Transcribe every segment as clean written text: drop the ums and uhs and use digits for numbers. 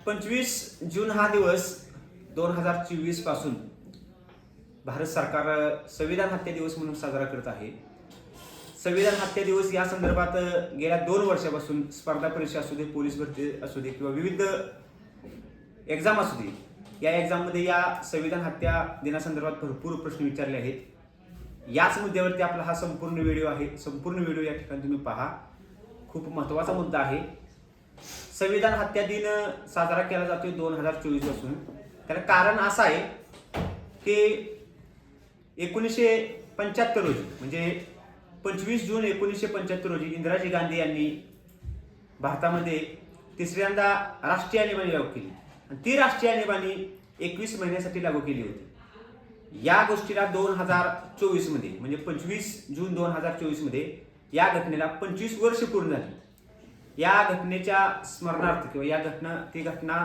25 जून हा दिवस 2024 पासून भारत सरकार संविधान हत्या दिवस म्हणून साजरा करत आहे. संविधान हत्या दिवस या संदर्भात गेल्या 2 वर्षापासून स्पर्धा परीक्षा असू दे, पोलीस भरती असू दे किंवा विविध एक्झाम असू दे, या एक्झाममध्ये या संविधान हत्या दिनासंदर्भात भरपूर प्रश्न विचारले आहेत. याच मुद्द्यावरती आपला हा संपूर्ण व्हिडिओ आहे. संपूर्ण व्हिडिओ या ठिकाणी तुम्ही पहा. खूप महत्त्वाचा मुद्दा आहे. संविधान हत्या दिन साजरा केला जातोय 2024 पासून. त्याला कारण असं आहे की 1975 रोजी म्हणजे 25 जून 1975 रोजी इंदिराजी गांधी यांनी भारतामध्ये तिसऱ्यांदा राष्ट्रीय आणीबाणी लागू केली आणि ती राष्ट्रीय आणीबाणी 21 महिन्यासाठी लागू केली होती. या गोष्टीला 2024 मध्ये म्हणजे 25 जून 2024 मध्ये या घटनेला 25 वर्ष पूर्ण झाली. या घटनेच्या स्मरणार्थ किंवा ती घटना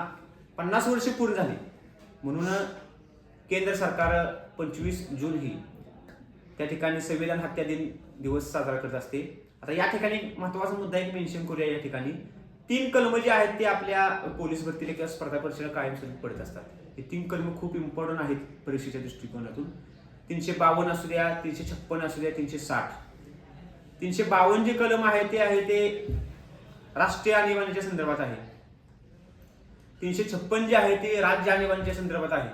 50 वर्ष पूर्ण झाली म्हणून केंद्र सरकार 25 जून ही त्या ठिकाणी संविधान हत्या दिन दिवस साजरा करत असते. आता या ठिकाणी महत्त्वाचा मुद्दा एक मेन्शन करूया. या ठिकाणी 3 कलम जे आहेत ते आपल्या पोलीस भरतीला किंवा स्पर्धा परीक्षेला कायमस्वरूपी पडत असतात. हे 3 कलम खूप इम्पॉर्टंट आहेत परीक्षेच्या दृष्टिकोनातून. 352 असू द्या, 356 असू द्या, 360. 352 जे कलम आहे ते राष्ट्रीय आणीबाणीच्या संदर्भात आहे. 356 जे आहे ते राज्य आणीबाणीच्या संदर्भात आहे.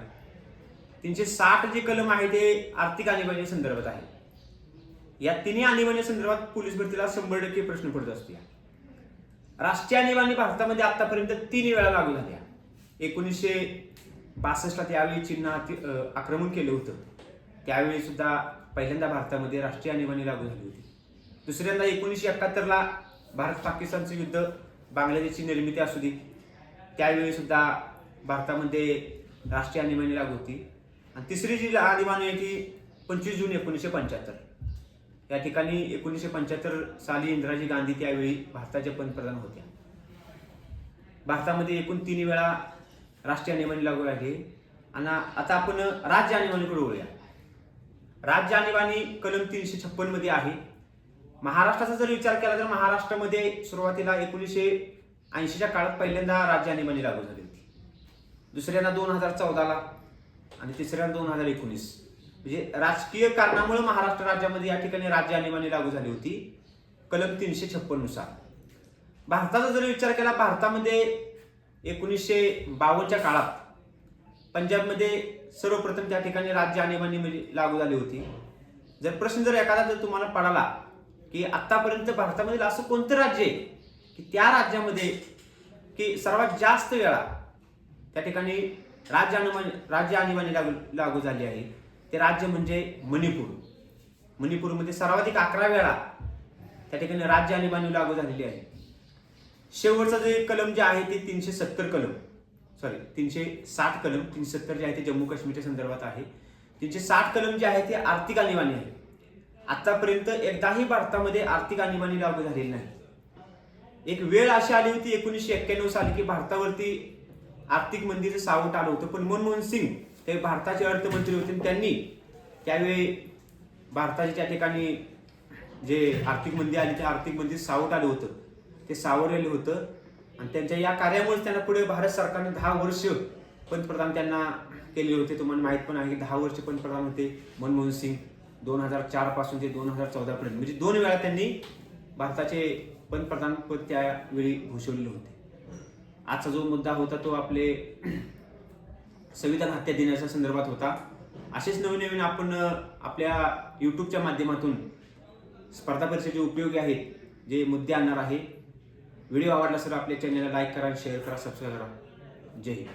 360 जे कलम आहे ते आर्थिक आणीबाणीच्या संदर्भात आहे. या तिन्ही आणीबाणी संदर्भात पोलीस भरतीला 100% प्रश्न पडत असतो. राष्ट्रीय आणीबाणी भारतामध्ये आतापर्यंत 3 वेळा लागू झाल्या. 1962 त्यावेळी चीननं आक्रमण केलं होतं. त्यावेळी सुद्धा पहिल्यांदा भारतामध्ये राष्ट्रीय आणीबाणी लागू झाली होती. दुसऱ्यांदा 1971 भारत पाकिस्तानचं युद्ध, बांगलादेशची निर्मिती असू दे, त्यावेळी सुद्धा भारतामध्ये राष्ट्रीय आणीबाणी लागू होती. आणि तिसरी जी आणीबाणी आहे ती 25 जून 1975. या ठिकाणी 1975 साली इंदिराजी गांधी त्यावेळी भारताच्या पंतप्रधान होत्या. भारतामध्ये एकूण 3 वेळा राष्ट्रीय आणीबाणी लागू आहे. आणि आता आपण राज्य आणीबाणीकडे वळूया. राज्य आणीबाणी कलम 356 मध्ये आहे. महाराष्ट्राचा जर विचार केला तर महाराष्ट्रामध्ये सुरुवातीला 1980च्या काळात पहिल्यांदा राज्य आणीबाणी लागू झाली होती. दुसऱ्यांदा 2014 आणि तिसऱ्यांदा 2019. म्हणजे राजकीय कारणामुळे महाराष्ट्र राज्यामध्ये या ठिकाणी राज्य आणीबाणी लागू झाली होती कलम 356 नुसार. भारताचा जर विचार केला, भारतामध्ये 1952च्या काळात पंजाबमध्ये सर्वप्रथम त्या ठिकाणी राज्य आणीबाणी लागू झाली होती. जर प्रश्न जर एखादा जर तुम्हाला पडाला की आतापर्यंत भारतामधील असं कोणतं राज्य आहे की त्या राज्यामध्ये की सर्वात जास्त वेळा त्या ठिकाणी राज्य आणीबाणी लागू झाली आहे, ते राज्य म्हणजे मणिपूर. मणिपूरमध्ये सर्वाधिक 11 वेळा त्या ठिकाणी राज्य आणीबाणी लागू झालेली आहे. शेवटचा जे कलम जे आहे ते 360 कलम 370 जे आहे ते जम्मू काश्मीरच्या संदर्भात आहे. 360 कलम जे आहे ते आर्थिक आणीबाणी आहे. आतापर्यंत एकदाही भारतामध्ये आर्थिक आणीबाणी लागू झालेली नाही. एक वेळ अशी आली होती 1991 साली की भारतावरती आर्थिक मंदीचं सावट आलं होतं, पण मनमोहन सिंग ते भारताचे अर्थमंत्री होते. त्यांनी त्यावेळी भारताच्या त्या ठिकाणी जे आर्थिक मंदी आली त्या आर्थिक मंदीत सावट आलं होतं, ते सावरलेलं होतं. आणि त्यांच्या या कार्यामुळे त्यांना पुढे भारत सरकारने 10 वर्ष पंतप्रधान त्यांना केले होते. तुम्हाला माहित पण आहे की 10 वर्ष पंतप्रधान होते मनमोहन सिंग 2004 पासून ते 2014 पर्यंत. म्हणजे 2 वेळा त्यांनी भारताचे पंतप्रधान पद त्यावेळी भूषवलेले होते. आजचा जो मुद्दा होता तो आपले संविधान हत्या दिनाच्या संदर्भात होता. असेच नवीन आपण आपल्या यूट्यूबच्या माध्यमातून स्पर्धा परीक्षेचे उपयोगी आहेत जे मुद्दे आणणार आहे. व्हिडिओ आवडला तर आपल्या चॅनलला लाईक करा, शेअर करा, सबस्क्राईब करा. जय हिंद.